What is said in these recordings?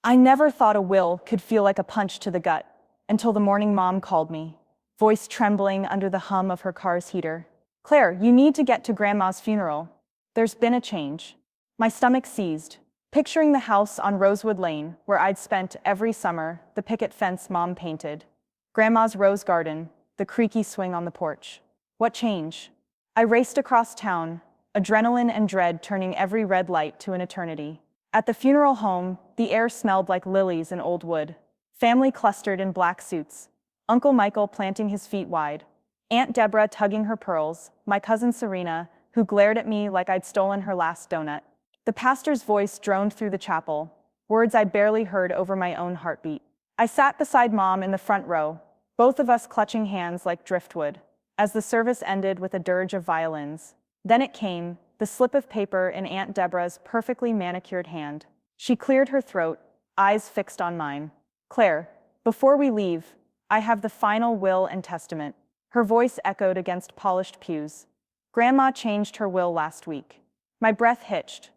I never thought a will could feel like a punch to the gut until the morning Mom called me, voice trembling under the hum of her car's heater. "Claire, you need to get to Grandma's funeral. There's been a change." My stomach seized, picturing the house on Rosewood Lane where I'd spent every summer, the picket fence Mom painted, Grandma's rose garden, the creaky swing on the porch. What change? I raced across town, adrenaline and dread turning every red light to an eternity. At the funeral home, the air smelled like lilies and old wood. Family clustered in black suits. Uncle Michael planting his feet wide. Aunt Deborah tugging her pearls. My cousin Serena, who glared at me like I'd stolen her last donut. The pastor's voice droned through the chapel, words I barely heard over my own heartbeat. I sat beside Mom in the front row, both of us clutching hands like driftwood, as the service ended with a dirge of violins. Then it came, the slip of paper in Aunt Deborah's perfectly manicured hand. She cleared her throat, eyes fixed on mine. "Claire, before we leave, I have the final will and testament." Her voice echoed against polished pews. "Grandma changed her will last week." My breath hitched.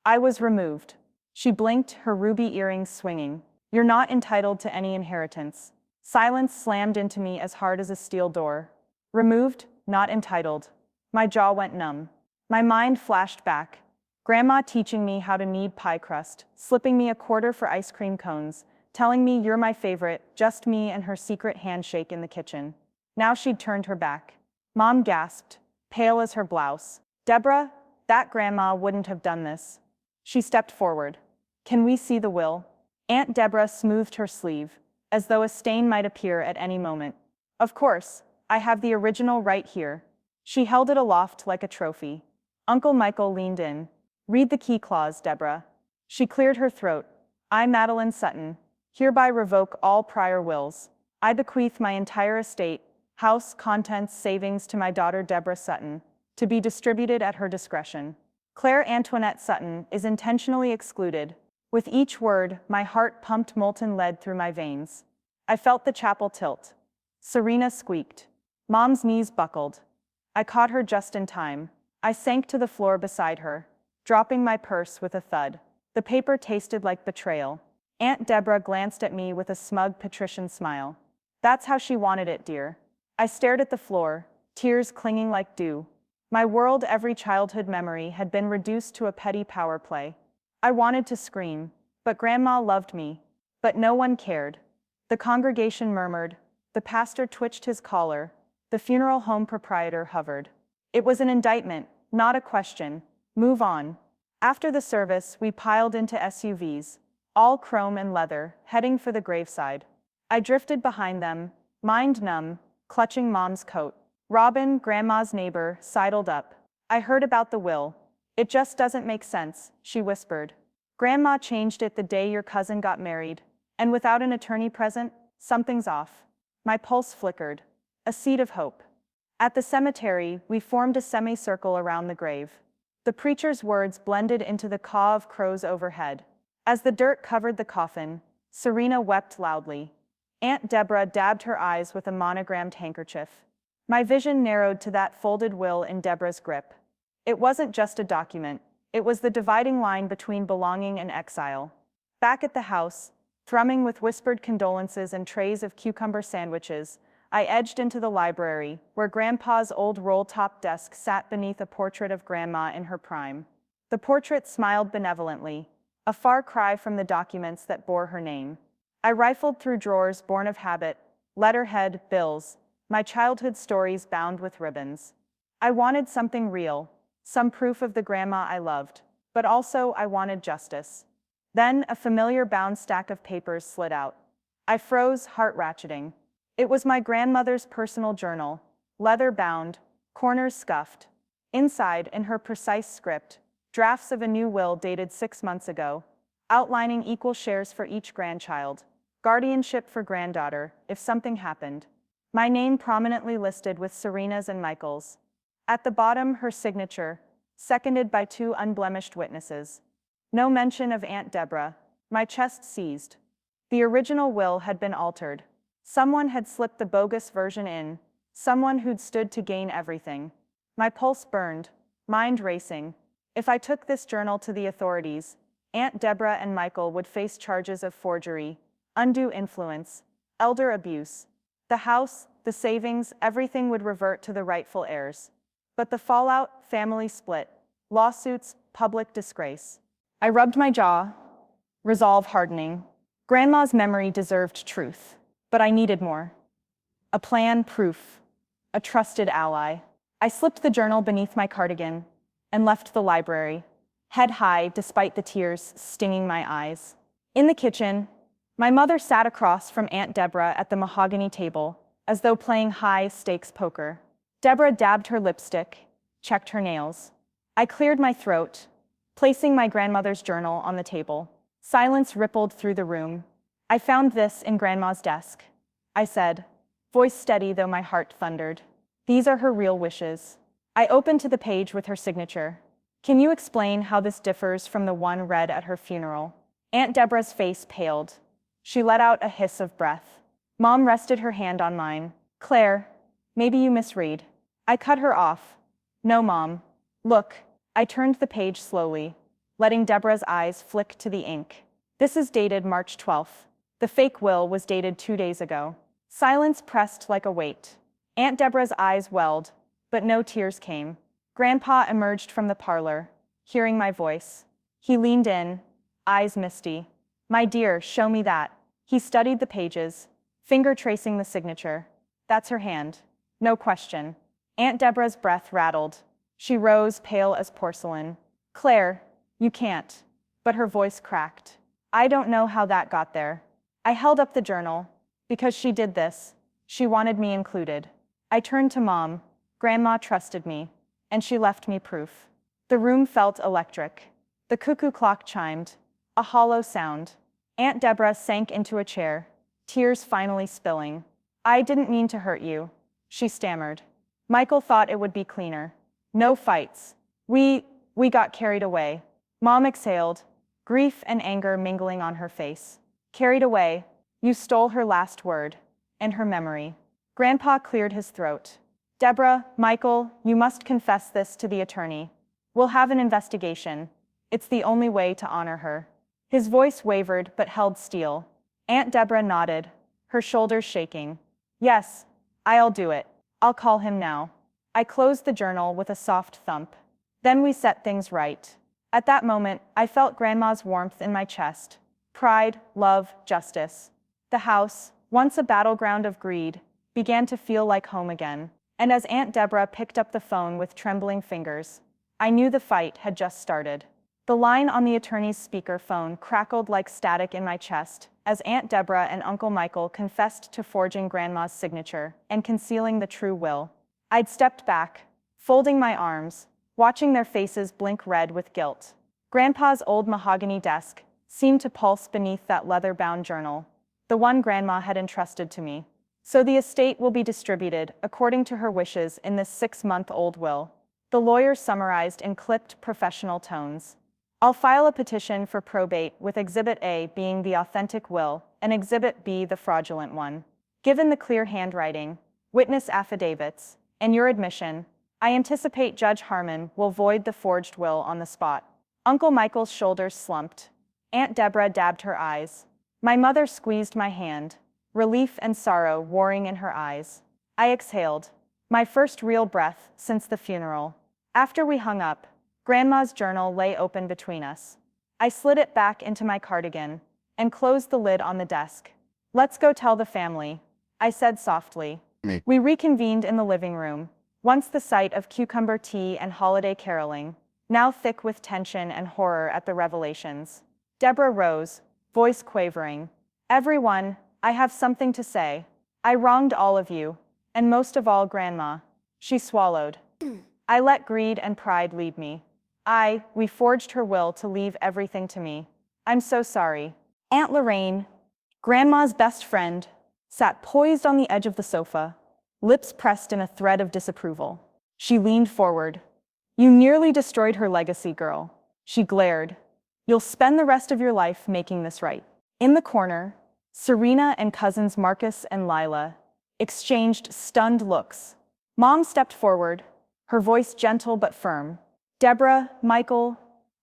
I was removed. She blinked, her ruby earrings swinging. "You're not entitled to any inheritance." Silence slammed into me as hard as a steel door. Removed, not entitled. My jaw went numb. My mind flashed back. Grandma teaching me how to knead pie crust, slipping me a quarter for ice cream cones, telling me you're my favorite, just me and her secret handshake in the kitchen. Now she'd turned her back. Mom gasped, pale as her blouse. "Deborah, that grandma wouldn't have done this." She stepped forward. "Can we see the will?" Aunt Deborah smoothed her sleeve, as though a stain might appear at any moment. "Of course, I have the original right here." She held it aloft like a trophy. Uncle Michael leaned in. "Read the key clause, Deborah." She cleared her throat. "I, Madeline Sutton, hereby revoke all prior wills. I bequeath my entire estate, house, contents, savings to my daughter Deborah Sutton, to be distributed at her discretion. Claire Antoinette Sutton is intentionally excluded." With each word, my heart pumped molten lead through my veins. I felt the chapel tilt. Serena squeaked. Mom's knees buckled. I caught her just in time. I sank to the floor beside her, dropping my purse with a thud. The paper tasted like betrayal. Aunt Deborah glanced at me with a smug patrician smile. "That's how she wanted it, dear." I stared at the floor, tears clinging like dew. My world, every childhood memory, had been reduced to a petty power play. I wanted to scream, but Grandma loved me. But no one cared. The congregation murmured. The pastor twitched his collar. The funeral home proprietor hovered. It was an indictment, not a question. Move on. After the service, we piled into SUVs, all chrome and leather, heading for the graveside. I drifted behind them, mind numb, clutching Mom's coat. Robin, Grandma's neighbor, sidled up. "I heard about the will. It just doesn't make sense," she whispered. "Grandma changed it the day your cousin got married. And without an attorney present, something's off." My pulse flickered. A seed of hope. At the cemetery, we formed a semicircle around the grave. The preacher's words blended into the caw of crows overhead. As the dirt covered the coffin, Serena wept loudly. Aunt Deborah dabbed her eyes with a monogrammed handkerchief. My vision narrowed to that folded will in Deborah's grip. It wasn't just a document. It was the dividing line between belonging and exile. Back at the house, thrumming with whispered condolences and trays of cucumber sandwiches, I edged into the library, where Grandpa's old roll-top desk sat beneath a portrait of Grandma in her prime. The portrait smiled benevolently, a far cry from the documents that bore her name. I rifled through drawers born of habit, letterhead, bills, my childhood stories bound with ribbons. I wanted something real, some proof of the grandma I loved, but also I wanted justice. Then a familiar bound stack of papers slid out. I froze, heart ratcheting. It was my grandmother's personal journal, leather-bound, corners scuffed. Inside, in her precise script, drafts of a new will dated 6 months ago, outlining equal shares for each grandchild, guardianship for granddaughter, if something happened. My name prominently listed with Serena's and Michael's. At the bottom, her signature, seconded by 2 unblemished witnesses. No mention of Aunt Deborah. My chest seized. The original will had been altered. Someone had slipped the bogus version in, someone who'd stood to gain everything. My pulse burned, mind racing. If I took this journal to the authorities, Aunt Deborah and Michael would face charges of forgery, undue influence, elder abuse. The house, the savings, everything would revert to the rightful heirs. But the fallout, family split, lawsuits, public disgrace. I rubbed my jaw, resolve hardening. Grandma's memory deserved truth, but I needed more. A plan, proof, a trusted ally. I slipped the journal beneath my cardigan and left the library, head high despite the tears stinging my eyes. In the kitchen, my mother sat across from Aunt Deborah at the mahogany table, as though playing high-stakes poker. Deborah dabbed her lipstick, checked her nails. I cleared my throat, placing my grandmother's journal on the table. Silence rippled through the room. I found this in Grandma's desk, I said, voice steady though my heart thundered. These are her real wishes. I opened to the page with her signature. Can you explain how this differs from the one read at her funeral? Aunt Deborah's face paled. She let out a hiss of breath. Mom rested her hand on mine. Claire, maybe you misread. I cut her off. No, Mom. Look. I turned the page slowly, letting Deborah's eyes flick to the ink. This is dated March 12th. The fake will was dated 2 days ago. Silence pressed like a weight. Aunt Deborah's eyes welled, but no tears came. Grandpa emerged from the parlor, hearing my voice. He leaned in, eyes misty. My dear, show me that. He studied the pages, finger tracing the signature. That's her hand. No question. Aunt Deborah's breath rattled. She rose, pale as porcelain. Claire, you can't. But her voice cracked. I don't know how that got there. I held up the journal. Because she did this. She wanted me included. I turned to Mom. Grandma trusted me. And she left me proof. The room felt electric. The cuckoo clock chimed. A hollow sound. Aunt Deborah sank into a chair, tears finally spilling. I didn't mean to hurt you, she stammered. Michael thought it would be cleaner. No fights. We got carried away. Mom exhaled, grief and anger mingling on her face. Carried away. You stole her last word. And her memory. Grandpa cleared his throat. Deborah, Michael, you must confess this to the attorney. We'll have an investigation. It's the only way to honor her. His voice wavered but held steel. Aunt Deborah nodded, her shoulders shaking. Yes, I'll do it. I'll call him now. I closed the journal with a soft thump. Then we set things right. At that moment, I felt Grandma's warmth in my chest. Pride, love, justice. The house, once a battleground of greed, began to feel like home again. And as Aunt Deborah picked up the phone with trembling fingers, I knew the fight had just started. The line on the attorney's speaker phone crackled like static in my chest as Aunt Deborah and Uncle Michael confessed to forging Grandma's signature and concealing the true will. I'd stepped back, folding my arms, watching their faces blink red with guilt. Grandpa's old mahogany desk seemed to pulse beneath that leather-bound journal, the one Grandma had entrusted to me. So the estate will be distributed according to her wishes in this 6-month-old will. The lawyer summarized in clipped, professional tones. I'll file a petition for probate with Exhibit A being the authentic will and Exhibit B the fraudulent one. Given the clear handwriting, witness affidavits, and your admission, I anticipate Judge Harmon will void the forged will on the spot. Uncle Michael's shoulders slumped. Aunt Deborah dabbed her eyes. My mother squeezed my hand, relief and sorrow warring in her eyes. I exhaled, my first real breath since the funeral. After we hung up, Grandma's journal lay open between us. I slid it back into my cardigan and closed the lid on the desk. Let's go tell the family, I said softly. We reconvened in the living room, once the site of cucumber tea and holiday caroling, now thick with tension and horror at the revelations. Deborah rose, voice quavering. Everyone, I have something to say. I wronged all of you, and most of all Grandma. She swallowed. I let greed and pride lead me. We forged her will to leave everything to me. I'm so sorry. Aunt Lorraine, Grandma's best friend, sat poised on the edge of the sofa, lips pressed in a thread of disapproval. She leaned forward. You nearly destroyed her legacy, girl. She glared. You'll spend the rest of your life making this right. In the corner, Serena and cousins Marcus and Lila exchanged stunned looks. Mom stepped forward, her voice gentle but firm. Deborah, Michael,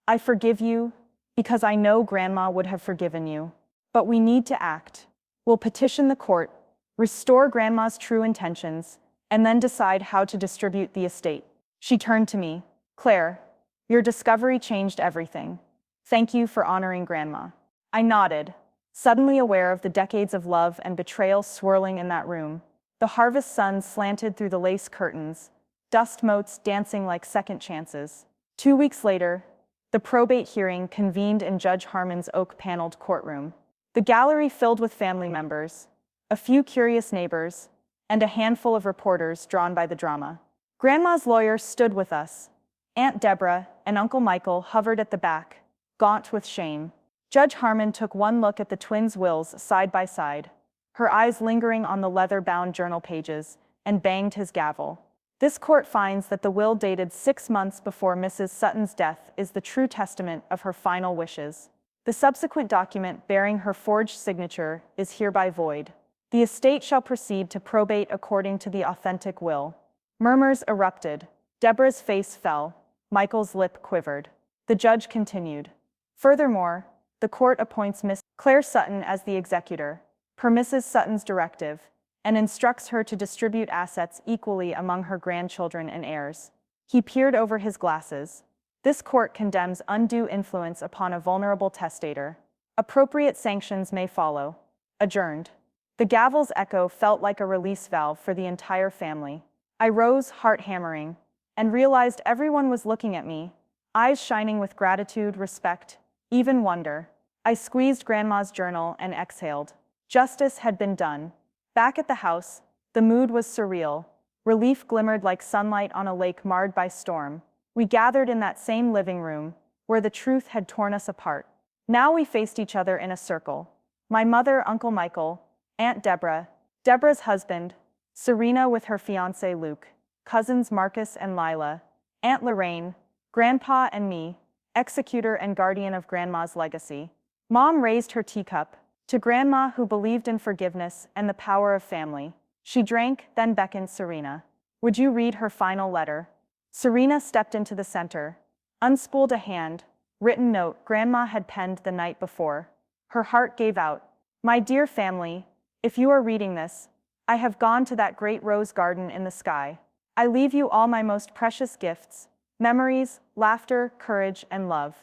I forgive you. Because I know Grandma would have forgiven you. But we need to act. We'll petition the court, restore Grandma's true intentions, and then decide how to distribute the estate. She turned to me. Claire, your discovery changed everything. Thank you for honoring Grandma. I nodded, suddenly aware of the decades of love and betrayal swirling in that room. The harvest sun slanted through the lace curtains, dust motes dancing like second chances. 2 weeks later, the probate hearing convened in Judge Harmon's oak-paneled courtroom. The gallery filled with family members, a few curious neighbors, and a handful of reporters drawn by the drama. Grandma's lawyer stood with us. Aunt Deborah and Uncle Michael hovered at the back, gaunt with shame. Judge Harmon took one look at the twins' wills side by side, her eyes lingering on the leather-bound journal pages, and banged his gavel. This court finds that the will dated 6 months before Mrs. Sutton's death is the true testament of her final wishes. The subsequent document bearing her forged signature is hereby void. The estate shall proceed to probate according to the authentic will. Murmurs erupted. Deborah's face fell. Michael's lip quivered. The judge continued. Furthermore, the court appoints Miss Claire Sutton as the executor, per Mrs. Sutton's directive, and instructs her to distribute assets equally among her grandchildren and heirs. He peered over his glasses. This court condemns undue influence upon a vulnerable testator. Appropriate sanctions may follow. Adjourned. The gavel's echo felt like a release valve for the entire family. I rose, heart hammering, and realized everyone was looking at me, eyes shining with gratitude, respect, even wonder. I squeezed Grandma's journal and exhaled. Justice had been done. Back at the house, the mood was surreal. Relief glimmered like sunlight on a lake marred by storm. We gathered in that same living room, where the truth had torn us apart. Now we faced each other in a circle. My mother, Uncle Michael, Aunt Deborah, Deborah's husband, Serena with her fiancé Luke, cousins Marcus and Lila, Aunt Lorraine, Grandpa and me, executor and guardian of Grandma's legacy. Mom raised her teacup to Grandma, who believed in forgiveness and the power of family. She drank, then beckoned Serena. Would you read her final letter? Serena stepped into the center, unspooled a hand-written note Grandma had penned the night before. Her heart gave out. My dear family, if you are reading this, I have gone to that great rose garden in the sky. I leave you all my most precious gifts, memories, laughter, courage, and love.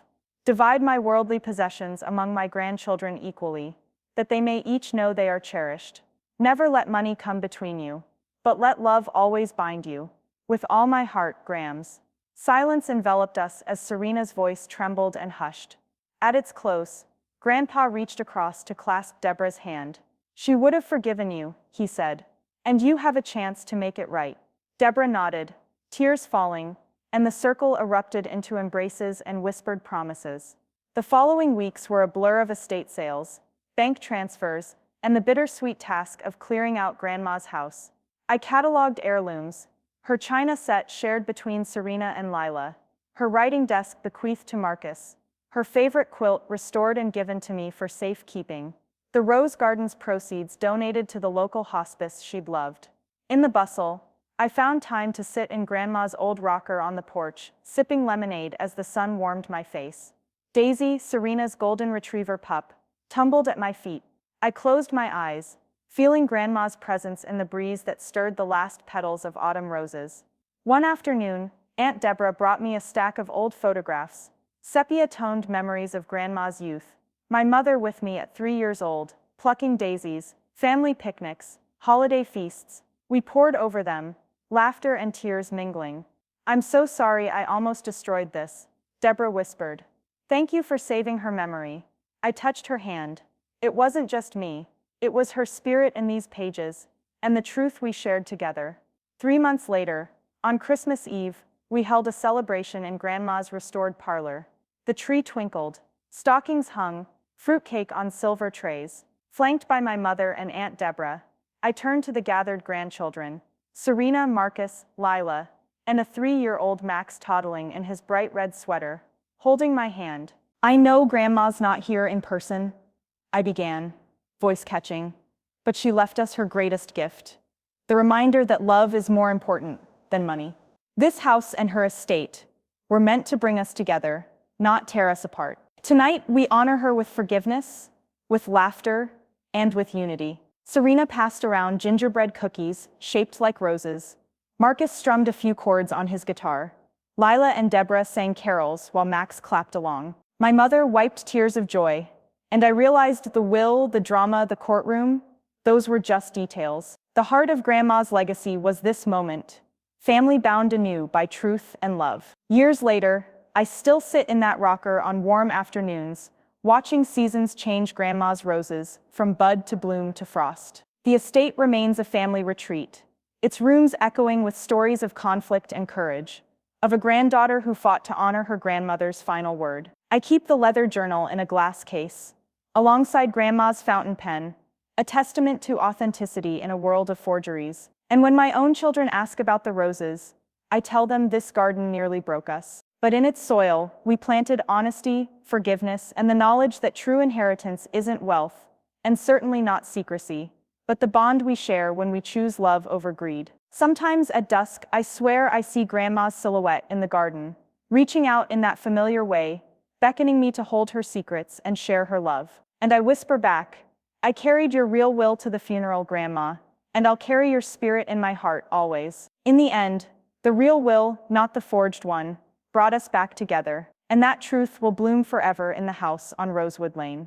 Divide my worldly possessions among my grandchildren equally, that they may each know they are cherished. Never let money come between you, but let love always bind you. With all my heart, Grams. Silence enveloped us as Serena's voice trembled and hushed. At its close, Grandpa reached across to clasp Deborah's hand. She would have forgiven you, he said, and you have a chance to make it right. Deborah nodded, tears falling, and the circle erupted into embraces and whispered promises. The following weeks were a blur of estate sales, bank transfers, and the bittersweet task of clearing out Grandma's house. I cataloged heirlooms, her china set shared between Serena and Lila, her writing desk bequeathed to Marcus, her favorite quilt restored and given to me for safekeeping, the rose garden's proceeds donated to the local hospice she'd loved. In the bustle, I found time to sit in Grandma's old rocker on the porch, sipping lemonade as the sun warmed my face. Daisy, Serena's golden retriever pup, tumbled at my feet. I closed my eyes, feeling Grandma's presence in the breeze that stirred the last petals of autumn roses. One afternoon, Aunt Deborah brought me a stack of old photographs, sepia-toned memories of Grandma's youth. My mother with me at 3 years old, plucking daisies, family picnics, holiday feasts. We pored over them, laughter and tears mingling. I'm so sorry I almost destroyed this, Deborah whispered. Thank you for saving her memory. I touched her hand. It wasn't just me. It was her spirit in these pages, and the truth we shared together. 3 months later, on Christmas Eve, we held a celebration in Grandma's restored parlor. The tree twinkled, stockings hung, fruitcake on silver trays. Flanked by my mother and Aunt Deborah, I turned to the gathered grandchildren, Serena, Marcus, Lila, and a 3-year-old Max toddling in his bright red sweater, holding my hand. I know Grandma's not here in person, I began, voice catching, but she left us her greatest gift, the reminder that love is more important than money. This house and her estate were meant to bring us together, not tear us apart. Tonight, we honor her with forgiveness, with laughter, and with unity. Serena passed around gingerbread cookies shaped like roses. Marcus strummed a few chords on his guitar. Lila and Deborah sang carols while Max clapped along. My mother wiped tears of joy, and I realized the will, the drama, the courtroom, those were just details. The heart of Grandma's legacy was this moment, family bound anew by truth and love. Years later, I still sit in that rocker on warm afternoons, watching seasons change Grandma's roses from bud to bloom to frost. The estate remains a family retreat, its rooms echoing with stories of conflict and courage, of a granddaughter who fought to honor her grandmother's final word. I keep the leather journal in a glass case, alongside Grandma's fountain pen, a testament to authenticity in a world of forgeries. And when my own children ask about the roses, I tell them this garden nearly broke us. But in its soil, we planted honesty, forgiveness, and the knowledge that true inheritance isn't wealth, and certainly not secrecy, but the bond we share when we choose love over greed. Sometimes at dusk, I swear I see Grandma's silhouette in the garden, reaching out in that familiar way, beckoning me to hold her secrets and share her love. And I whisper back, I carried your real will to the funeral, Grandma, and I'll carry your spirit in my heart always. In the end, the real will, not the forged one, brought us back together, and that truth will bloom forever in the house on Rosewood Lane.